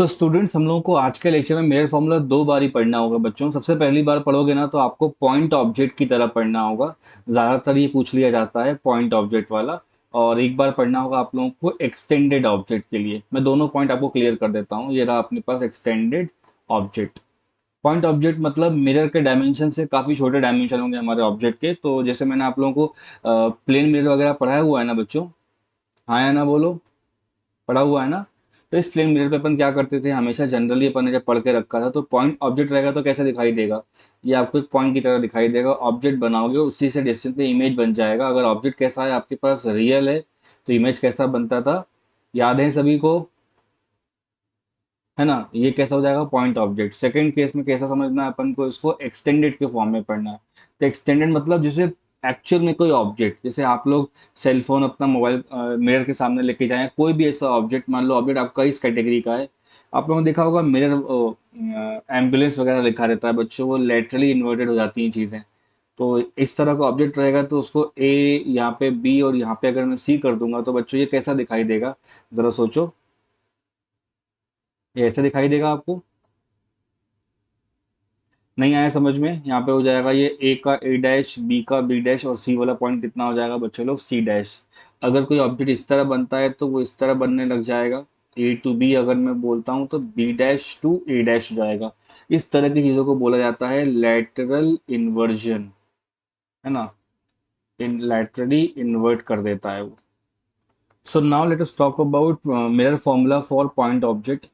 So students, हम लोगों को आज के लेक्चर में मिरर फॉर्मूला दो बार ही पढ़ना होगा। बच्चों, सबसे पहली बार पढ़ोगे ना तो आपको पॉइंट ऑब्जेक्ट की तरह पढ़ना होगा। ज़्यादातर ये पूछ लिया जाता है पॉइंट ऑब्जेक्ट वाला। और एक बार पढ़ना होगा आप लोगों को एक्सटेंडेड ऑब्जेक्ट के लिए। मैं दोनों पॉइंट आपको क्लियर कर देता हूँ। ये रहा अपने पास एक्सटेंडेड ऑब्जेक्ट। पॉइंट ऑब्जेक्ट मतलब मिरर के डायमेंशन से काफ़ी छोटे डायमेंशन होंगे हमारे ऑब्जेक्ट के। तो जैसे मैंने आप लोगों को प्लेन मिरर वगैरह पढ़ाया हुआ है ना बच्चों? हाँ या ना बोलो? पढ़ा हुआ है ना? तो इस प्लेन मिरर पे अपन क्या करते थे हमेशा, जनरली अपन ने जब पढ़ के रखा था, तो पॉइंट ऑब्जेक्ट रहेगा तो कैसे दिखाई देगा? ये आपको एक पॉइंट की तरह दिखाई देगा। ऑब्जेक्ट बनाओगे, उसी से डिस्टेंस पे इमेज बन जाएगा। अगर ऑब्जेक्ट कैसा है आपके पास, रियल है, तो इमेज कैसा बनता था? याद है सभी को? है ना? ये कैसा हो जाएगा? Point object. सेकंड केस में कैसा समझना है अपन को, इसको एक्सटेंडेड के फॉर्म में पढ़ना है। तो एक्सटेंडेड मतलब जैसे एक्चुअल में कोई ऑब्जेक्ट, जैसे आप लोग सेल फोन अपना मोबाइल मिरर के सामने लेके जाएं, कोई भी ऐसा ऑब्जेक्ट, मान लो ऑब्जेक्ट आपका इस कैटेगरी का है। आप लोगों ने देखा होगा मिरर एम्बुलेंस वगैरह लिखा रहता है बच्चों, वो लेटरली इन्वर्टेड हो जाती हैं चीज़ें। तो इस तरह का ऑब्जेक्ट रहेगा तो उसको ए, यहाँ पे बी और यहाँ पे अगर मैं सी कर दूंगा तो बच्चों ये कैसा दिखाई देगा? जरा सोचो। ये ऐसे दिखाई देगा आपको? नहीं आया समझ में? यहाँ पे हो जाएगा ये ए का ए डैश, बी का बी डैश और सी वाला पॉइंट कितना हो जाएगा बच्चे लोग? C dash. अगर कोई ऑब्जेक्ट इस तरह बनता है तो वो इस तरह बनने लग जाएगा। ए टू बी अगर मैं बोलता हूँ तो B dash to A dash हो जाएगा। इस तरह की चीजों को बोला जाता है लैटरल इन्वर्जन। है ना? इन लैटरली इन्वर्ट कर देता है वो। So now let us talk about mirror formula for point object.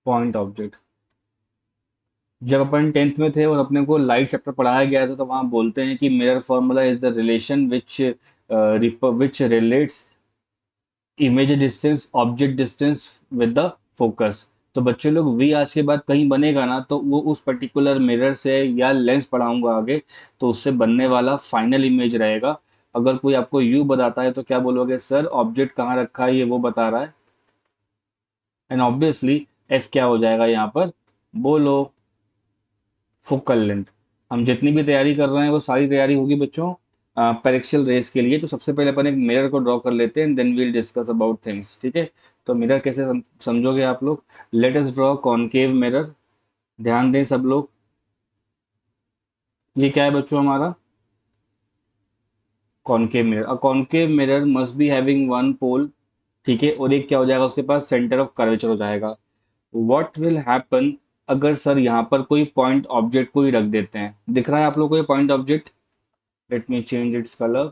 Point object, जब अपन टेंथ में थे और अपने को लाइट चैप्टर पढ़ाया गया था, तो वहां बोलते हैं कि mirror formula is the relation which relates image distance object distance with the focus. तो बच्चे लोग, वी आज के बाद कहीं बनेगा ना तो वो उस पर्टिकुलर मिरर से, या लेंस पढ़ाऊंगा आगे तो उससे बनने वाला फाइनल इमेज रहेगा। अगर कोई आपको यू बताता है तो क्या बोलोगे? सर ऑब्जेक्ट कहाँ रखा है, ये वो बता रहा है। एंड ऑब्वियसली एफ क्या हो जाएगा यहाँ पर? बोलो। Focal length. हम जितनी भी तैयारी कर रहे हैं वो सारी तैयारी होगी बच्चों पेरिक्शियल रेस के लिए। तो सबसे पहले अपन एक मिरर को ड्रॉ कर लेते हैं, then we'll discuss about things. ठीक है? तो मिरर कैसे समझोगे आप लोग? Let us draw concave mirror. ध्यान दें सब लोग। ये क्या है बच्चों हमारा? Concave mirror. A concave mirror must be having one pole. ठीक है? और एक क्या हो जाएगा उसके पास? सेंटर ऑफ कर्वेचर हो जाएगा। व्हाट विल हैपन अगर सर यहाँ पर कोई पॉइंट ऑब्जेक्ट को ही रख देते हैं? दिख रहा है आप लोग को ये point object? Let me change its colour.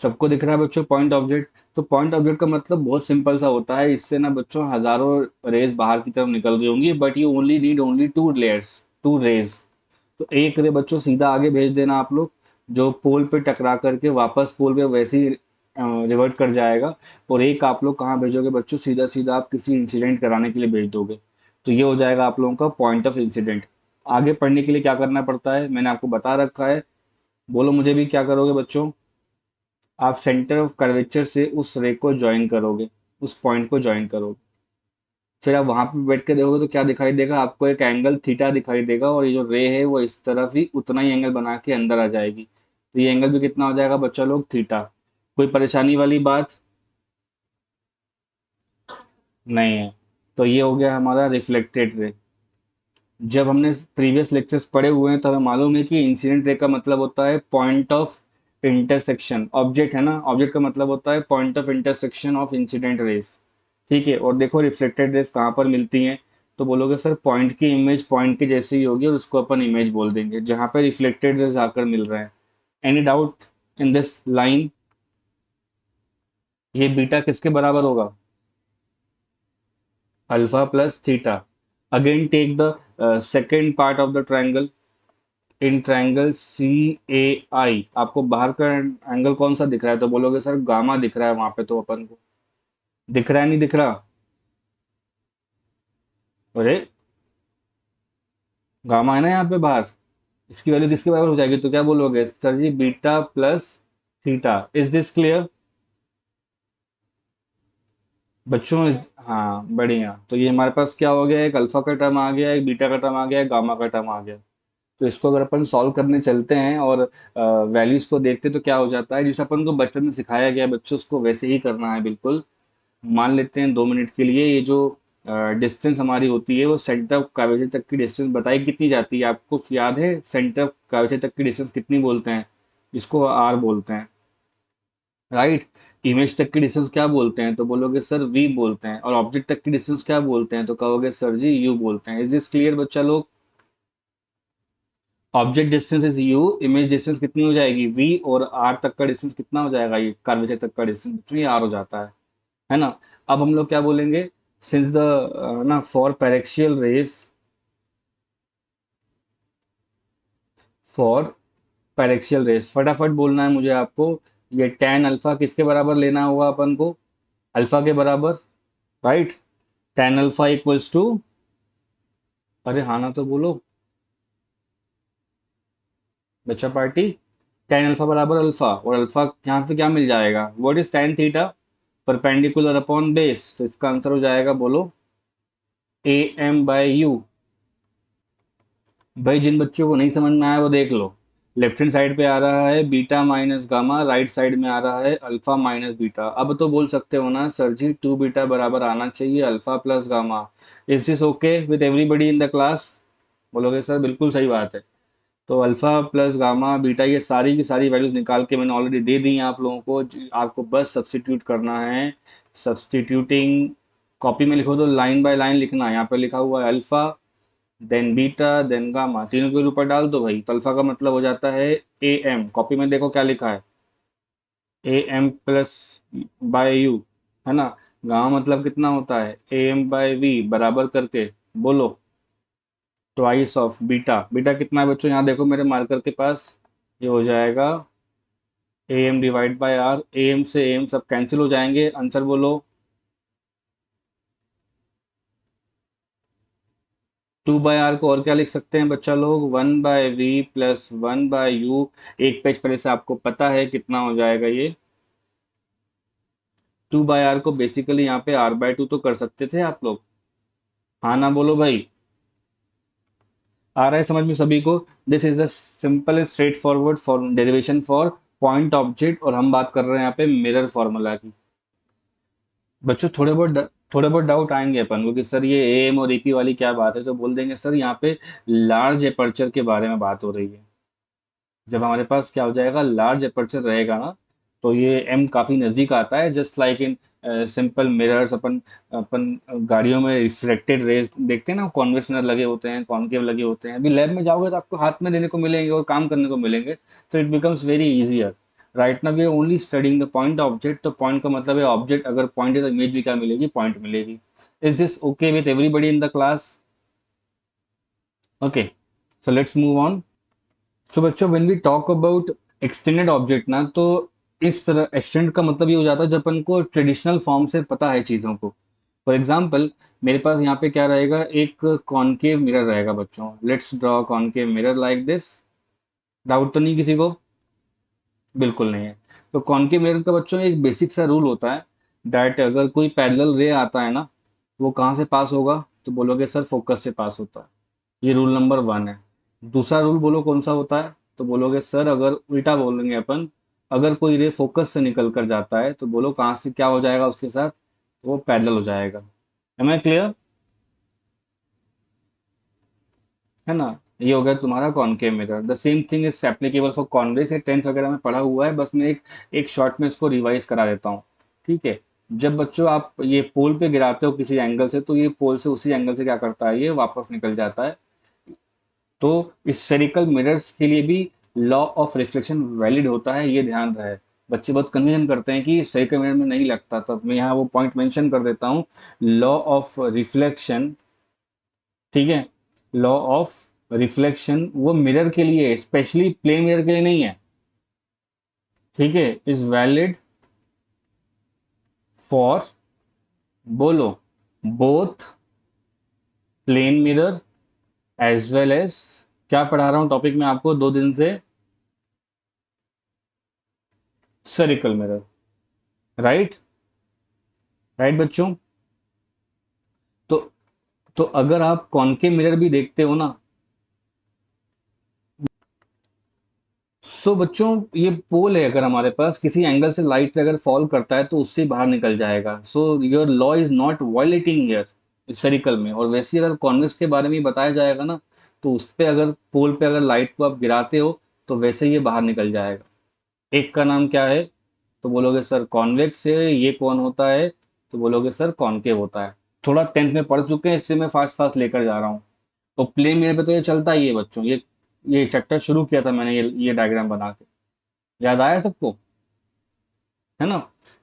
सबको दिख रहा है बच्चों पॉइंट ऑब्जेक्ट? तो पॉइंट ऑब्जेक्ट का मतलब बहुत सिंपल सा होता है। इससे ना बच्चों हजारों रेज बाहर की तरफ निकल रही होंगी, but you only need only two layers, two rays. तो एक रे बच्चों सीधा आगे भेज देना आप लोग, जो पोल पे टकरा करके वापस पोल पे वैसे ही रिवर्ट कर जाएगा। और एक आप लोग कहाँ भेजोगे बच्चों? सीधा सीधा आप किसी इंसिडेंट कराने के लिए भेज दोगे। तो ये हो जाएगा आप लोगों का पॉइंट ऑफ इंसिडेंट। आगे पढ़ने के लिए क्या करना पड़ता है मैंने आपको बता रखा है। बोलो मुझे भी, क्या करोगे बच्चों? आप सेंटर ऑफ कर्वेचर से उस रे को ज्वाइन करोगे, उस पॉइंट को ज्वाइन करोगे। फिर आप वहां पे बैठ के देखोगे तो क्या दिखाई देगा आपको? एक एंगल थीटा दिखाई देगा, और ये जो रे है वो इस तरफ ही उतना ही एंगल बना के अंदर आ जाएगी। तो ये एंगल भी कितना हो जाएगा बच्चा लोग? थीटा। कोई परेशानी वाली बात नहीं है? तो ये हो गया हमारा रिफ्लेक्टेड रे। जब हमने प्रीवियस लेक्चर्स पढ़े हुए हैं तो हमें मालूम है कि इंसिडेंट रे का मतलब होता है पॉइंट ऑफ इंटरसेक्शन। ऑब्जेक्ट है ना? ऑब्जेक्ट का मतलब होता है point of intersection of incident raise. ठीक है? और देखो रिफ्लेक्टेड रेज कहाँ पर मिलती हैं? तो बोलोगे सर पॉइंट की इमेज पॉइंट की जैसी ही होगी और उसको अपन इमेज बोल देंगे जहाँ पे रिफ्लेक्टेड रेज आकर मिल रहे हैं। Any doubt in this line? ये बीटा किसके बराबर होगा? Alpha plus theta. Again take the second part of the triangle. In triangle C A I आपको बाहर का एंगल कौन सा दिख रहा है? तो बोलोगे सर गामा दिख रहा है वहां पे। तो अपन को दिख रहा है नहीं दिख रहा? अरे गामा है ना यहाँ पे बाहर। इसकी वैल्यू किसके बराबर हो जाएगी? तो क्या बोलोगे sir ji? Beta plus theta. Is this clear बच्चों? हाँ बढ़िया। तो ये हमारे पास क्या हो गया? एक अल्फा का टर्म आ गया, एक बीटा का टर्म आ गया, एक गामा का टर्म आ गया। तो इसको अगर अपन सॉल्व करने चलते हैं और वैल्यूज को देखते तो क्या हो जाता है? जिस अपन को बचपन में सिखाया गया है बच्चों, उसको वैसे ही करना है बिल्कुल। मान लेते हैं 2 मिनट के लिए ये जो डिस्टेंस हमारी होती है वो सेंटर ऑफ कर्वेचर तक की डिस्टेंस बताई कितनी जाती है? आपको याद है सेंटर ऑफ कर्वेचर तक की डिस्टेंस कितनी बोलते हैं? इसको आर बोलते हैं, राइट। इमेज तक की डिस्टेंस क्या बोलते हैं? तो बोलोगे सर वी बोलते हैं। और ऑब्जेक्ट तक की डिस्टेंस क्या बोलते हैं? तो कहोगे सर जी यू बोलते हैं। इज दिस क्लियर बच्चा लोग? Object distance is you, image distance कितनी हो जाएगी वी, और आर तक का डिस्टेंस कितना हो जाएगा? ये कर्वेचर तक का डिस्टेंस बच्चों ये आर हो जाता है ना। अब हम लोग क्या बोलेंगे? सिंस द ना फॉर पैरेक्शियल रेस, फॉर पैरेक्शियल रेस फटाफट बोलना है मुझे आपको। ये tan अल्फा किसके बराबर लेना होगा अपन को? अल्फा के बराबर, right. tan alpha equals to, अरे हाँ ना तो बोलो बच्चा पार्टी। tan अल्फा बराबर अल्फा, और अल्फा यहाँ पे क्या मिल जाएगा? What is tan theta? Perpendicular upon base. तो इसका आंसर हो जाएगा, बोलो, ए एम बाई यू। भाई जिन बच्चों को नहीं समझ में आया वो देख लो। लेफ्ट हैंड साइड पे आ रहा है beta minus gamma, right side में आ रहा है अल्फा माइनस बीटा। अब तो बोल सकते हो ना सर जी टू बीटा बराबर आना चाहिए alpha plus gamma. Is this okay with everybody in the class? बोलोगे सर बिल्कुल सही बात है। तो अल्फा प्लस गामा बीटा ये सारी की सारी वैल्यूज निकाल के मैंने ऑलरेडी दे दी हैं आप लोगों को। आपको बस सब्स्टिट्यूट करना है। सब्स्टिट्यूटिंग, कॉपी में लिखो तो लाइन बाय लाइन लिखना है। यहाँ पे लिखा हुआ है alpha, then beta, then gamma, तीनों के ऊपर डाल दो भाई। तो अल्फा का मतलब हो जाता है ए एम। कॉपी में देखो क्या लिखा है, A M plus by U, है ना। गामा मतलब कितना होता है? ए एम बाय वी बराबर करके, बोलो, ट्वाइस ऑफ बीटा। बीटा कितना है बच्चों? यहाँ देखो मेरे मार्कर के पास, ये हो जाएगा A M divide by R. A M से ए एम सब कैंसिल हो जाएंगे, आंसर बोलो। टू बाय आर को और क्या लिख सकते हैं बच्चा लोग? One by V plus one by U. एक पेज पहले से आपको पता है कितना हो जाएगा ये। टू बाय आर को बेसिकली यहाँ पे आर बाय टू तो कर सकते थे आप लोग, हाँ ना बोलो भाई। आ रहा है समझ में सभी को? This is a simple and straight forward for derivation for point object, और हम बात कर रहे हैं यहाँ पे मिरर फॉर्मूला की। बच्चों थोड़े बहुत डाउट आएंगे अपन को कि सर ये एम और एपी वाली क्या बात है? तो बोल देंगे सर यहाँ पे लार्ज एपर्चर के बारे में बात हो रही है। जब हमारे पास क्या हो जाएगा, लार्ज एपर्चर रहेगा ना, तो ये एम काफी नजदीक आता है। Just like in simple mirrors, अपन अपन गाड़ियों में रिफ्लेक्टेड रेज देखते हैं ना, कॉन्वेक्स मिरर लगे होते हैं, कॉनकेव लगे होते हैं। अभी लैब में जाओगे तो आपको हाथ में देने को मिलेंगे और काम करने को मिलेंगे। तो it becomes very easier. Right now we are only studying the point object. तो पॉइंट का मतलब है ऑब्जेक्ट, अगर पॉइंट है तो इमेज भी क्या मिलेगी? पॉइंट मिलेगी। Is this okay with everybody in the class? Okay, so let's move on. So बच्चों when we talk about extended object ना, तो इस तरह एक्सटेंड का मतलब ये हो जाता है जब अपन को ट्रेडिशनल फॉर्म से पता है चीज़ों को। फॉर एग्जाम्पल, मेरे पास यहाँ पे क्या रहेगा, एक कॉनकेव मिरर रहेगा बच्चों। Let's draw concave mirror like this. Doubt तो नहीं किसी को? बिल्कुल नहीं है। तो कॉनकेव मिरर का बच्चों एक बेसिक सा रूल होता है, दैट अगर कोई पैरेलल रे आता है ना, वो कहाँ से पास होगा? तो बोलोगे सर फोकस से पास होता है। ये रूल नंबर वन है। दूसरा रूल बोलो कौन सा होता है? तो बोलोगे सर अगर उल्टा बोलेंगे अपन, अगर कोई रे फोकस से निकल कर जाता है तो बोलो कहाँ से क्या हो जाएगा उसके साथ? वो पैरेलल हो जाएगा। Am I clear? है ना। ये हो गया तुम्हारा concave mirror. The same thing is applicable for convex. ये टेंथ वगैरह में पढ़ा हुआ है, बस मैं एक एक शॉर्ट में इसको रिवाइज करा देता हूँ। ठीक है। जब बच्चों आप ये पोल पे गिराते हो किसी एंगल से, तो ये पोल से उसी एंगल से क्या करता है, ये वापस निकल जाता है। तो स्फेरिकल मिरर्स के लिए भी लॉ ऑफ रिफ्लेक्शन वैलिड होता है, ये ध्यान रहे। बच्चे बहुत कन्फ्यूजन करते हैं कि स्फेरिकल मिरर में नहीं लगता, तो मैं यहाँ वो पॉइंट मेंशन कर देता हूँ। लॉ ऑफ रिफ्लेक्शन, ठीक है, लॉ ऑफ रिफ्लेक्शन वो मिरर के लिए है, स्पेशली प्लेन मिरर के लिए नहीं है। ठीक है, इज वैलिड फॉर, बोलो, both plane mirror as well as, क्या पढ़ा रहा हूँ टॉपिक में आपको 2 दिन से? Spherical mirror, right. राइट बच्चों। तो तो अगर आप कॉनकेव मिरर भी देखते हो ना, सो बच्चों ये पोल है, अगर हमारे पास किसी एंगल से लाइट अगर फॉल करता है तो उससे बाहर निकल जाएगा। So your law is not violating here. Spherical में। और वैसे ही अगर कॉन्वेक्स के बारे में बताया जाएगा ना, तो उस पे अगर पोल पे अगर लाइट को आप गिराते हो तो वैसे ही ये बाहर निकल जाएगा। एक का नाम क्या है, तो बोलोगे सर कॉन्वेक्स है। ये कौन होता है, तो बोलोगे सर कॉनकेव होता है। थोड़ा टेंथ में पढ़ चुके हैं, इसलिए मैं फास्ट फास्ट लेकर जा रहा हूँ। तो प्लेन मिरर पे तो ये चलता ही है बच्चों। ये चैप्टर शुरू किया था मैंने ये डायग्राम बना के। याद आया सबको, है ना।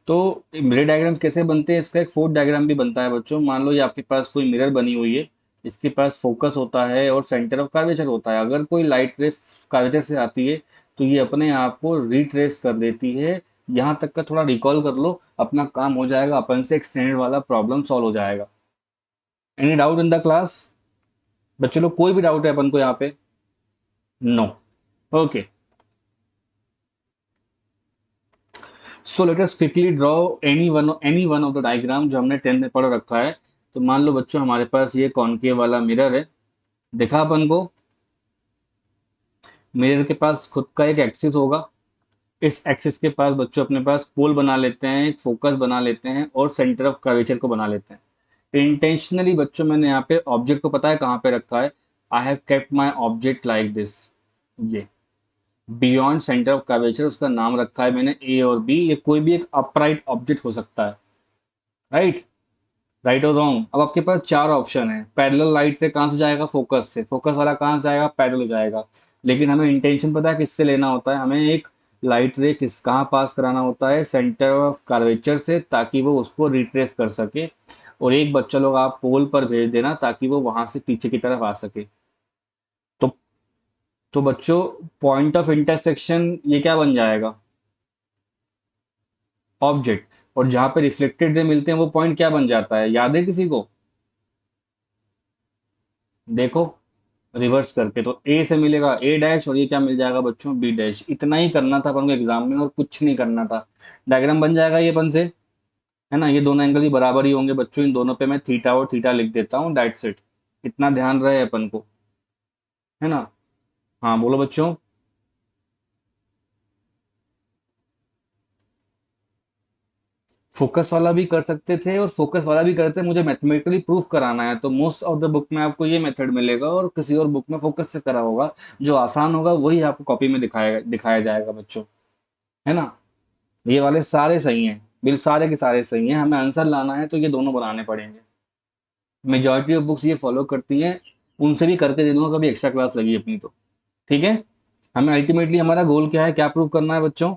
तो मिरर डायग्राम कैसे बनते हैं, इसका एक फोर्थ डायग्राम भी बनता है बच्चों। मान लो ये आपके पास कोई मिरर बनी हुई है, इसके पास फोकस होता है और सेंटर ऑफ कर्वेचर होता है। अगर कोई लाइट रे कर्वेचर से आती है तो ये अपने आप को रिट्रेस कर देती है। यहाँ तक का थोड़ा रिकॉल कर लो, अपना काम हो जाएगा, अपन से एक्सटेंडेड वाला प्रॉब्लम सॉल्व हो जाएगा। Any doubt in the class बच्चों लोग, कोई भी डाउट है अपन को यहाँ पे? No. Okay, so let us quickly draw any one of the diagram जो हमने 10th में पढ़ रखा है। तो मान लो बच्चों हमारे पास ये कॉनकेव वाला मिरर है, देखा अपन को। मिरर के पास खुद का एक एक्सिस होगा। इस एक्सिस के पास बच्चों अपने पास पोल बना लेते हैं, एक फोकस बना लेते हैं और सेंटर ऑफ कर्वेचर को बना लेते हैं। इंटेंशनली बच्चों मैंने यहाँ पे ऑब्जेक्ट को पता है कहाँ पे रखा है। I have kept my object like this. ये बियॉन्ड सेंटर ऑफ कर्वेचर, उसका नाम रखा है मैंने ए और बी। ये कोई भी एक अपराइट ऑब्जेक्ट हो सकता है, राइट। राइट और रॉन्ग। अब आपके पास चार ऑप्शन है। पैरेलल लाइट से कहाँ से जाएगा, फोकस से। फोकस वाला कहाँ से जाएगा, पैरेलल हो जाएगा। लेकिन हमें इंटेंशन पता है किससे लेना होता है, हमें एक लाइट रे किस कहाँ पास कराना होता है, सेंटर ऑफ कर्वेचर से, ताकि वो उसको रिट्रेस कर सके। और एक बच्चा लोग आप पोल पर भेज देना ताकि वो वहां से पीछे की तरफ आ सके। तो तो बच्चों पॉइंट ऑफ इंटरसेक्शन ये क्या बन जाएगा, ऑब्जेक्ट। और जहां पे रिफ्लेक्टेड रे मिलते हैं वो पॉइंट क्या बन जाता है, याद है किसी को? देखो रिवर्स करके, तो ए से मिलेगा ए डैश और ये क्या मिल जाएगा बच्चों, बी डैश। इतना ही करना था अपन को एग्जाम में और कुछ नहीं करना था। डायग्राम बन जाएगा ये अपन से, है ना। ये दोनों एंगल भी बराबर ही होंगे बच्चों, इन दोनों पे मैं थीटा और थीटा लिख देता हूँ, दैट्स इट। इतना ध्यान रहे अपन को, है ना। हाँ बोलो बच्चों। फोकस वाला भी कर सकते थे और फोकस वाला भी करते, मुझे मैथमेटिकली प्रूफ कराना है तो मोस्ट ऑफ द बुक में आपको ये मेथड मिलेगा और किसी और बुक में फोकस से करा होगा। जो आसान होगा वही आपको कॉपी में दिखाया दिखाया जाएगा बच्चों, है ना। ये वाले सारे सही हैं, बिल सारे के सारे सही हैं। हमें आंसर लाना है तो ये दोनों बनाने पड़ेंगे। मेजॉरिटी ऑफ बुक्स ये फॉलो करती हैं। उनसे भी करके दे दूंगा कभी एक्स्ट्रा क्लास लगी अपनी तो, ठीक है। हमें अल्टीमेटली हमारा गोल क्या है, क्या प्रूव करना है बच्चों,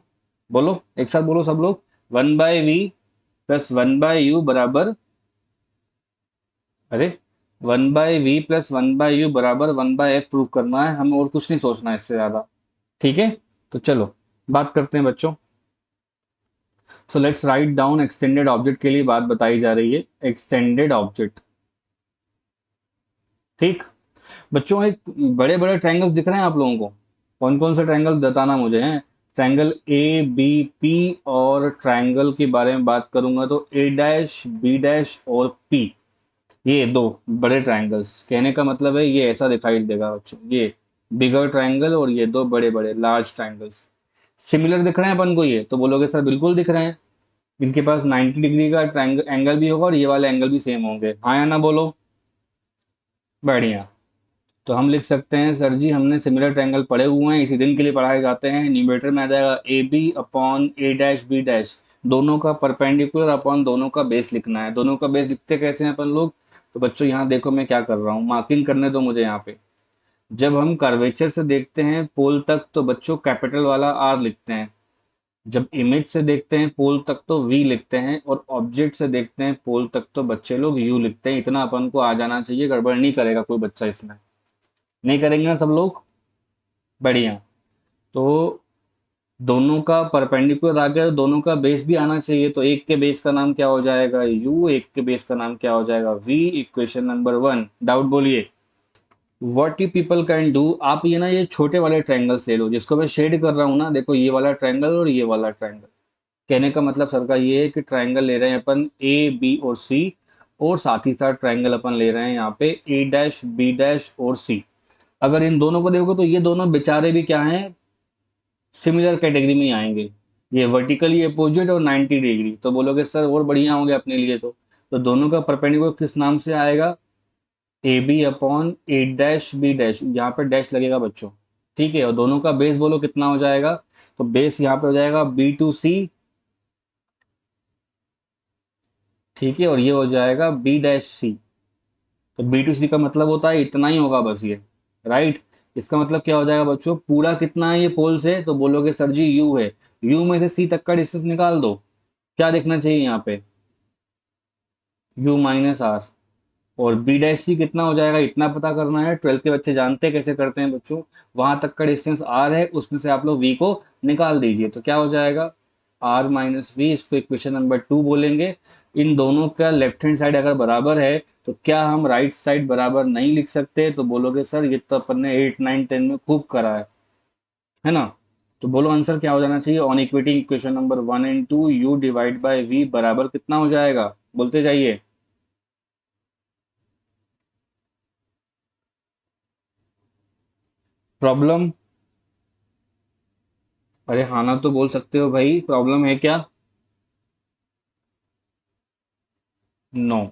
बोलो एक साथ बोलो सब लोग। 1/v प्लस 1/u बराबर, अरे 1/v प्लस 1/u बराबर 1/f प्रूव करना है हमें, और कुछ नहीं सोचना है इससे ज्यादा, ठीक है। तो चलो बात करते हैं बच्चों। So let's write down extended object के लिए बात बताई जा रही है, एक्सटेंडेड ऑब्जेक्ट। ठीक बच्चों, एक बड़े बड़े ट्रायंगल्स दिख रहे हैं आप लोगों को? कौन कौन से ट्रायंगल बताना मुझे हैं। ट्रायंगल ए बी पी, और ट्रायंगल के बारे में बात करूंगा तो ए डैश बी डैश और पी। ये दो बड़े ट्रायंगल्स, कहने का मतलब है ये ऐसा दिखाई देगा बच्चों, ये बिगर ट्रायंगल और ये दो बड़े बड़े लार्ज ट्रायंगल्स। सिमिलर दिख रहे हैं अपन को ये, तो बोलोगे सर बिल्कुल दिख रहे हैं। इनके पास 90 डिग्री का ट्रायंगल एंगल भी होगा और ये वाले एंगल भी सेम होंगे, हाँ या ना बोलो। बढ़िया। तो हम लिख सकते हैं सर जी हमने सिमिलर ट्रायंगल पढ़े हुए हैं, इसी दिन के लिए पढ़ाए जाते हैं। न्यूमरेटर में आ जाएगा A B upon A dash B dash, दोनों का परपेंडिकुलर अपॉन दोनों का बेस लिखना है। दोनों का बेस लिखते कैसे हैं अपन लोग, तो बच्चों यहाँ देखो मैं क्या कर रहा हूँ, मार्किंग करने दो मुझे यहाँ पे। जब हम कर्वेचर से देखते हैं पोल तक तो बच्चों कैपिटल वाला आर लिखते हैं। जब इमेज से देखते हैं पोल तक तो वी लिखते हैं, और ऑब्जेक्ट से देखते हैं पोल तक तो बच्चे लोग यू लिखते हैं। इतना अपन को आ जाना चाहिए, गड़बड़ नहीं करेगा कोई बच्चा इसमें, नहीं करेंगे ना सब लोग। बढ़िया। तो दोनों का परपेंडिकुलर आ गया, दोनों का बेस भी आना चाहिए। तो एक के बेस का नाम क्या हो जाएगा, यू, एक के बेस का नाम क्या हो जाएगा, वी। Equation number 1। डाउट बोलिए। What you people can do, आप ये ना ये छोटे वाले ट्रायंगल्स ले लो जिसको मैं शेड कर रहा हूँ ना, देखो ये वाला ट्रायंगल और ये वाला ट्रायंगल। कहने का मतलब सर का ये है कि ट्रायंगल ले रहे हैं अपन ए बी और सी, और साथ ही साथ ट्रायंगल अपन ले रहे हैं यहाँ पे ए डैश बी डैश और सी। अगर इन दोनों को देखोगे तो ये दोनों बेचारे भी क्या हैं, सिमिलर कैटेगरी में ही आएंगे। ये वर्टिकली अपोजिट और 90 डिग्री, तो बोलोगे सर और बढ़िया हो गया अपने लिए। तो तो दोनों का परपेंडिकुलर किस नाम से आएगा? A B upon A dash B dash, यहाँ पे डैश लगेगा बच्चों। ठीक है, और दोनों का बेस बोलो कितना हो जाएगा? तो बेस यहाँ पे हो जाएगा बी टू सी। ठीक है, और ये हो जाएगा बी डैश सी। तो बी टू सी का मतलब होता है इतना ही होगा बस ये। राइट। इसका मतलब क्या हो जाएगा बच्चों? पूरा कितना है ये पोल से? तो बोलोगे सर जी यू है। यू में से सी तक का डिस्टेंस निकाल दो। क्या देखना चाहिए यहाँ पे? U minus R. और बी डैश सी कितना हो जाएगा इतना पता करना है। 12th के बच्चे जानते हैं कैसे करते हैं बच्चों। वहां तक का डिस्टेंस आर है, उसमें से आप लोग वी को निकाल दीजिए। तो क्या हो जाएगा? आर माइनस वी, इसको इक्वेशन नंबर 2 बोलेंगे। इन दोनों का लेफ्ट हैंड साइड अगर बराबर है तो क्या हम राइट साइड बराबर नहीं लिख सकते? तो बोलोगे सर ये तो अपन ने 8 9 10 में खूब करा है ना? तो बोलो आंसर क्या हो जाना चाहिए? On equating equation number 1 and 2 U divide by V बराबर कितना हो जाएगा? बोलते जाइए। प्रॉब्लम? अरे हाँ ना तो बोल सकते हो भाई, प्रॉब्लम है क्या? नो।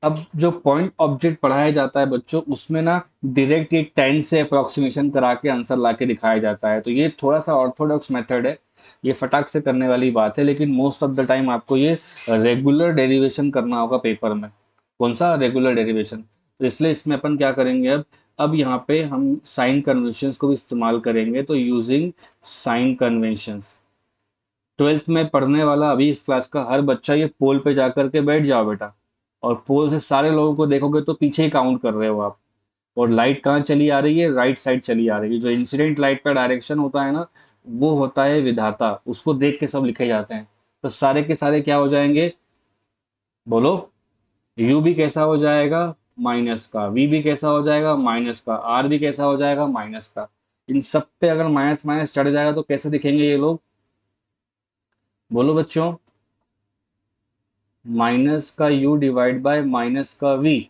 अब जो पॉइंट ऑब्जेक्ट पढ़ाया जाता है बच्चों, उसमें ना डायरेक्ट ये 10 से अप्रोक्सीमेशन करा के आंसर ला के दिखाया जाता है। तो ये थोड़ा सा ऑर्थोडॉक्स मेथड है। ये फटाक से करने वाली बात है, लेकिन मोस्ट ऑफ द टाइम आपको ये रेगुलर डेरिवेशन करना होगा पेपर में। कौन सा रेगुलर डेरिवेशन? तो इसलिए इसमें अपन क्या करेंगे अब यहाँ पे हम साइन कन्वेंशंस को भी इस्तेमाल करेंगे। तो यूजिंग साइन कन्वेंशंस, 12th में पढ़ने वाला अभी इस क्लास का हर बच्चा ये पोल पे जा करके बैठ जाओ बेटा। और पोल से सारे लोगों को देखोगे तो पीछे ही काउंट कर रहे हो आप। और लाइट कहाँ चली आ रही है? राइट साइड चली आ रही है। जो इंसिडेंट लाइट का डायरेक्शन होता है ना, वो होता है विधाता, उसको देख के सब लिखे जाते हैं। तो सारे के सारे क्या हो जाएंगे? बोलो। u भी कैसा हो जाएगा? माइनस का। v भी कैसा हो जाएगा? माइनस का। r भी कैसा हो जाएगा? माइनस का। इन सब पे अगर माइनस माइनस चढ़ जाएगा तो कैसे दिखेंगे ये लोग? बोलो बच्चों। माइनस का u डिवाइड बाय माइनस का v।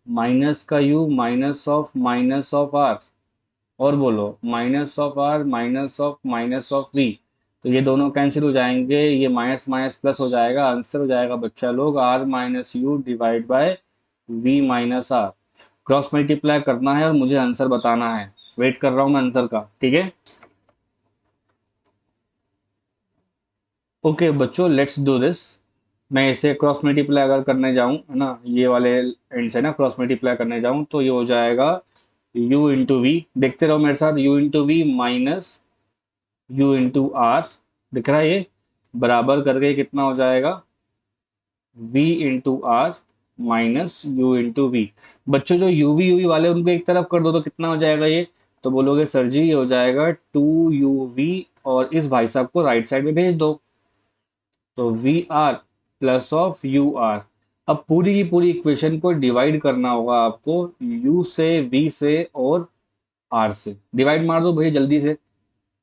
माइनस का u माइनस ऑफ r। और बोलो minus of r minus of v। तो ये दोनों कैंसिल हो जाएंगे, ये माइनस माइनस प्लस हो जाएगा। आंसर हो जाएगा बच्चा लोग r minus you divide bye v minus r। Cross multiply करना है और मुझे आंसर बताना है। वेट कर रहा हूँ मैं आंसर का, ठीक है? ओके बच्चों, लेट्स डू दिस। मैं इसे क्रॉस मल्टीप्लाई अगर करने जाऊं, है ना, ये वाले एंड से ना क्रॉस मल्टीप्लाई करने जाऊं तो ये हो जाएगा u इंटू वी। देखते रहो मेरे साथ। u into V minus u into R. दिख रहा है ये? बराबर करके कितना हो जाएगा? v into R minus u into V. बच्चों जो यूवी वाले उनको एक तरफ कर दो तो कितना हो जाएगा ये? तो बोलोगे सर जी ये हो जाएगा 2uv। और इस भाई साहब को राइट साइड में भेज दो। तो V are plus of U R. अब पूरी की पूरी इक्वेशन को डिवाइड करना होगा आपको, u से, v से और r से। डिवाइड मार दो भैया जल्दी से।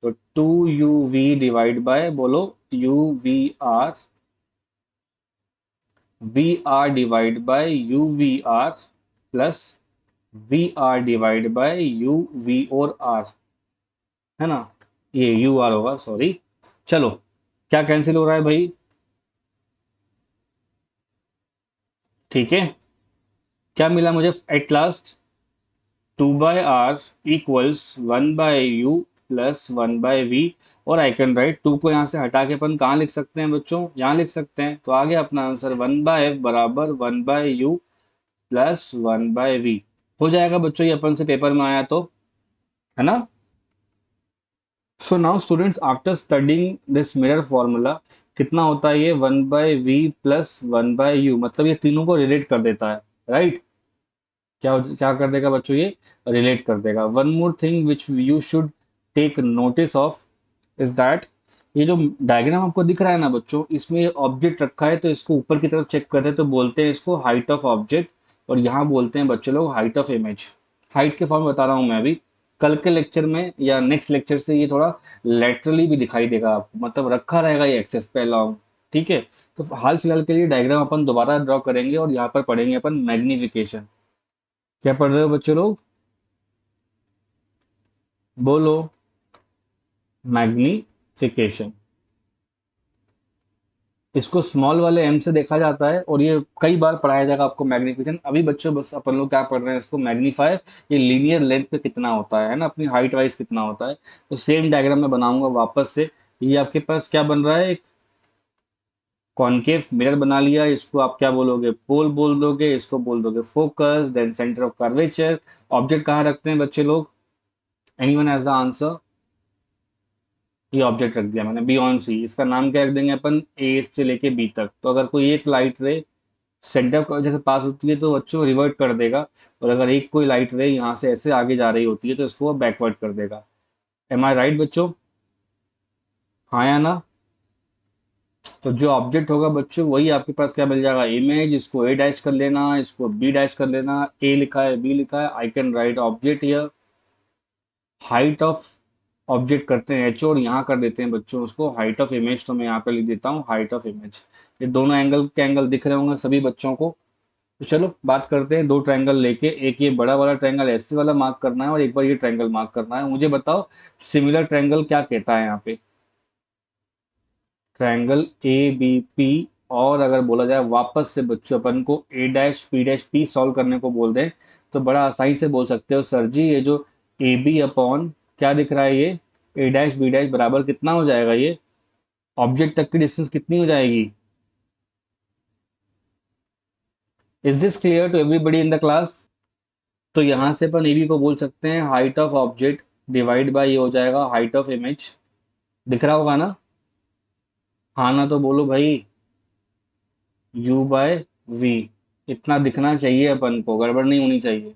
तो 2uv डिवाइड बाय, बोलो, u v r. V r divide by u v are plus v r divide by u v और आर, है ना? ये यू आर होगा, सॉरी। चलो, क्या कैंसिल हो रहा है भाई? ठीक है। क्या मिला मुझे at last? 2/r equals 1/u plus 1/v। और आई कैन राइट 2 को यहाँ से हटा के अपन कहाँ लिख सकते हैं बच्चों? यहाँ लिख सकते हैं। तो आ गया अपना आंसर 1/f बराबर 1/u प्लस 1/v। हो जाएगा बच्चों ये अपन से पेपर में आया तो, है ना? So now students, after studying this mirror formula, कितना होता है ये? 1/v प्लस 1/u, मतलब ये तीनों को रिलेट कर देता है। राइट। क्या क्या कर देगा बच्चों ये? रिलेट कर देगा। One more thing which you should take notice of is that, ये जो डायग्राम आपको दिख रहा है ना बच्चों, इसमें ऑब्जेक्ट रखा है तो इसको ऊपर की तरफ चेक करते हैं तो बोलते हैं इसको हाइट ऑफ ऑब्जेक्ट। और यहाँ बोलते हैं बच्चे लोग हाइट ऑफ इमेज। हाइट के फॉर्म में बता रहा हूँ मैं अभी। कल के लेक्चर में या नेक्स्ट लेक्चर से ये थोड़ा लेटरली भी दिखाई देगा आपको, मतलब रखा रहेगा ये एक्सेस पे अलॉन्ग। ठीक है। तो हाल फिलहाल के लिए डायग्राम अपन दोबारा ड्रॉ करेंगे और यहाँ पर पढ़ेंगे अपन मैग्निफिकेशन। क्या पढ़ रहे हो बच्चे लोग? बोलो। मैग्निफिकेशन। इसको स्मॉल वाले एम से देखा जाता है और ये कई बार पढ़ाया जाएगा आपको मैग्निफिकेशन। अभी बच्चों बस अपन लोग क्या पढ़ रहे हैं इसको मैग्नीफाई, ये लीनियर लेंथ पे कितना होता है ना, अपनी हाइट वाइज कितना होता है। तो सेम डायग्राम में बनाऊंगा वापस से। ये आपके पास क्या बन रहा है, एक कॉनकेव मिरर बना लिया, इसको आप क्या बोलोगे, पोल बोल दोगे, इसको बोल दोगे focus, then centre of curvature. Object कहाँ रखते हैं बच्चे लोग, एनीवन हैज द आंसर। ये ऑब्जेक्ट रख दिया मैंने बी ऑन सी, इसका नाम क्या रख देंगे अपन, ए से लेके बी तक। तो अगर कोई एक लाइट रे सेंटर की वजह से पास होती है तो बच्चों रिवर्ट कर देगा, और अगर एक कोई लाइट रे यहाँ से ऐसे आगे जा रही होती है तो इसको वो बैकवर्ड कर देगा। एम आई राइट बच्चों, हाँ या ना। तो जो ऑब्जेक्ट होगा बच्चों वही आपके पास क्या मिल जाएगा, इमेज। इसको ए डैश कर लेना, इसको बी डैश कर लेना, ए लिखा है बी लिखा है, I can write object here. Height of object करते हैं एच, और यहाँ कर देते हैं बच्चों उसको हाइट ऑफ इमेज। तो मैं यहाँ पे लिख देता हूँ हाइट ऑफ इमेज। ये दोनों एंगल के एंगल दिख रहे होंगे सभी बच्चों को। तो चलो बात करते हैं दो ट्रायंगल लेके, एक ये बड़ा वाला ट्रायंगल ऐसे वाला मार्क करना है और एक बार ये ट्रायंगल मार्क करना है। मुझे बताओ सिमिलर ट्रायंगल क्या कहता है यहाँ पे, ट्रायंगल ए बी पी। और अगर बोला जाए वापस से बच्चों अपन को A dash P dash P solve करने को बोल दें, तो बड़ा आसानी से बोल सकते हो सर जी, ये जो ए बी अपॉन क्या दिख रहा है, ये ए डैश बी डैश बराबर कितना हो जाएगा, ये ऑब्जेक्ट तक की डिस्टेंस कितनी हो जाएगी। Is this clear to everybody in the class. तो यहाँ से अपन ए बी को बोल सकते हैं height of object divide by ये हो जाएगा हाइट ऑफ इमेज। दिख रहा होगा ना, हाँ ना तो बोलो भाई, यू बाय वी। इतना दिखना चाहिए अपन को, गड़बड़ नहीं होनी चाहिए।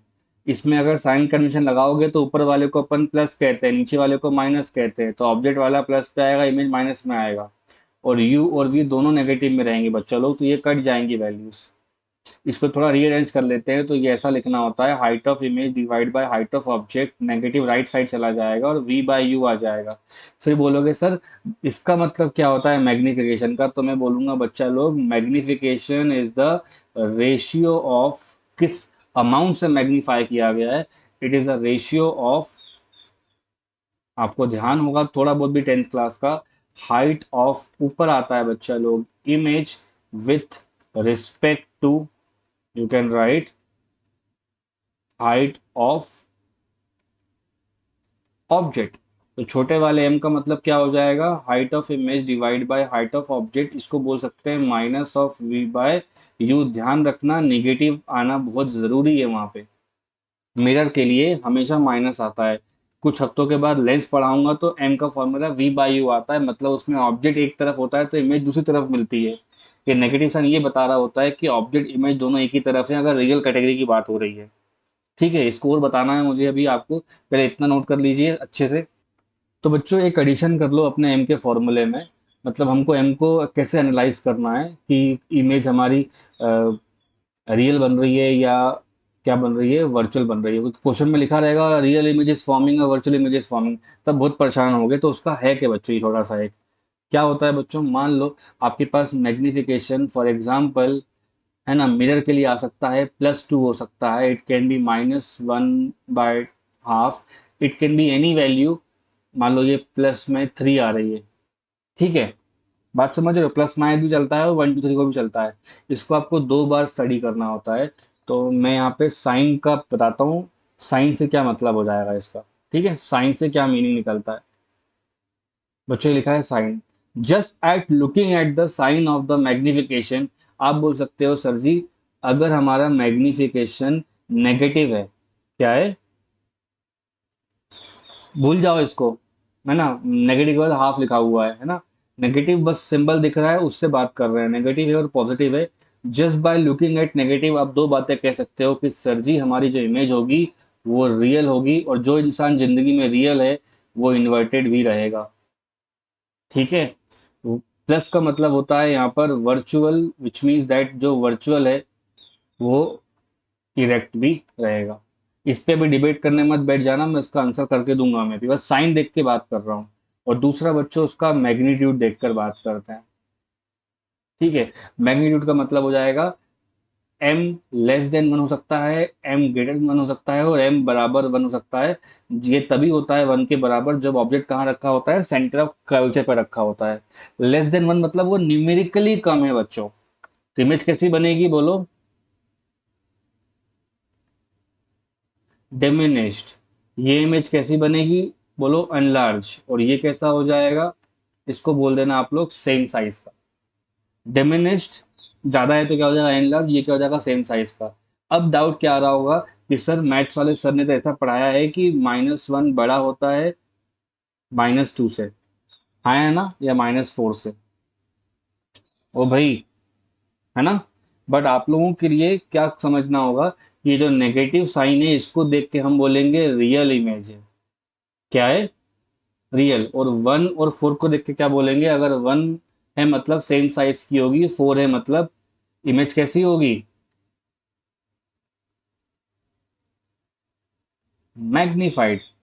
इसमें अगर साइन कन्वेंशन लगाओगे तो ऊपर वाले को अपन प्लस कहते हैं, नीचे वाले को माइनस कहते हैं, तो ऑब्जेक्ट वाला प्लस पे आएगा, इमेज माइनस में आएगा, और यू और वी दोनों नेगेटिव में रहेंगे बच्चा लोग, तो ये कट जाएंगी वैल्यूज। इसको थोड़ा रीअरेंज कर लेते हैं, तो ये ऐसा लिखना होता है height of image divide by height of object, negative right side चला जाएगा और v बाय यू आ जाएगा। फिर बोलोगे सर इसका मतलब क्या होता है मैग्निफिकेशन का, तो मैं बोलूंगा बच्चा लोग magnification is the ratio of, किस अमाउंट से मैग्नीफाई किया गया है, it is a ratio of, आपको ध्यान होगा थोड़ा बहुत भी टेंथ क्लास का, हाइट ऑफ ऊपर आता है बच्चा लोग image with respect to, you can write height of object। तो छोटे वाले m का मतलब क्या हो जाएगा, height of image divide by height of object, इसको बोल सकते हैं minus of v by u। ध्यान रखना निगेटिव आना बहुत जरूरी है वहां पे, मिरर के लिए हमेशा माइनस आता है। कुछ हफ्तों के बाद लेंस पढ़ाऊंगा तो m का फॉर्मूला v बाय यू आता है, मतलब उसमें ऑब्जेक्ट एक तरफ होता है तो इमेज दूसरी तरफ मिलती है। ये नेगेटिव साइन ये बता रहा होता है कि ऑब्जेक्ट इमेज दोनों एक ही तरफ है अगर रियल कैटेगरी की बात हो रही है। ठीक है, स्कोर बताना है मुझे अभी आपको, पहले इतना नोट कर लीजिए अच्छे से। तो बच्चों एक एडिशन कर लो अपने एम के फॉर्मूले में, मतलब हमको एम को कैसे एनालाइज करना है कि इमेज हमारी रियल बन रही है या क्या बन रही है, वर्चुअल बन रही है। क्वेश्चन में लिखा रहेगा रियल इमेजेस फॉर्मिंग और वर्चुअल इमेजेस फॉर्मिंग, तब बहुत परेशान हो गए। तो उसका है क्या बच्चों, ये थोड़ा सा एक क्या होता है बच्चों, मान लो आपके पास मैग्निफिकेशन फॉर एग्जाम्पल है ना, मिरर के लिए आ सकता है +2 हो सकता है, it can be -1/2, it can be any value. मान लो ये प्लस में 3 आ रही है, ठीक है, बात समझ रहे हो, प्लस माइनस भी चलता है और 1 2 3 को भी चलता है। इसको आपको 2 बार स्टडी करना होता है। तो मैं यहाँ पे साइन का बताता हूँ, साइन से क्या मतलब हो जाएगा इसका। ठीक है, साइन से क्या मीनिंग निकलता है बच्चों, लिखा है sign, just at looking at the sign of the magnification. आप बोल सकते हो सर जी अगर हमारा मैग्निफिकेशन नेगेटिव है, क्या है, भूल जाओ इसको, है ना, नेगेटिव के बाद हाफ लिखा हुआ है ना, नेगेटिव बस सिंबल दिख रहा है उससे बात कर रहे हैं, नेगेटिव है और पॉजिटिव है। Just by looking at negative आप दो बातें कह सकते हो कि सर जी हमारी जो इमेज होगी वो रियल होगी, और जो इंसान जिंदगी में रियल है वो इन्वर्टेड भी रहेगा। ठीक है, प्लस का मतलब होता है यहाँ पर वर्चुअल, विच मीन्स दैट जो वर्चुअल है वो इरेक्ट भी रहेगा। इस पे भी डिबेट करने मत बैठ जाना, मैं उसका आंसर करके दूंगा, मैं भी बस साइन देख के बात कर रहा हूँ। और दूसरा बच्चों उसका मैग्नीट्यूड देखकर बात करते हैं। ठीक है, मैग्नीट्यूड का मतलब हो जाएगा एम लेस देन वन हो सकता है, एम ग्रेटर देन वन हो सकता है, और एम बराबर वन हो सकता है। ये तभी होता है वन के बराबर जब ऑब्जेक्ट कहाँ रखा होता है, सेंटर ऑफ कर्वेचर पर रखा होता है। लेस देन वन मतलब वो न्यूमेरिकली कम है बच्चों। तो इमेज कैसी बनेगी बोलो? डिमिनिश्ड। ये इमेज कैसी बनेगी बोलो? अनलार्ज। और ये कैसा हो जाएगा? इसको बोल देना आप लोग सेम साइज का। डिमिनिश्ड ज्यादा है तो क्या हो जाएगा? एनलार्ज। ये क्या हो जाएगा? सेम साइज का। अब डाउट क्या आ रहा होगा कि सर मैथ्स वाले सर ने तो ऐसा पढ़ाया है कि -1 बड़ा होता है -2 से, हाँ है ना, या -4 से। ओ भाई, है ना? बट आप लोगों के लिए क्या समझना होगा, ये जो नेगेटिव साइन है इसको देख के हम बोलेंगे रियल इमेज है। क्या है? रियल। और 1 और 4 को देख के क्या बोलेंगे? अगर 1 है मतलब सेम साइज की होगी, 4 है मतलब इमेज कैसी होगी? मैग्नीफाइड।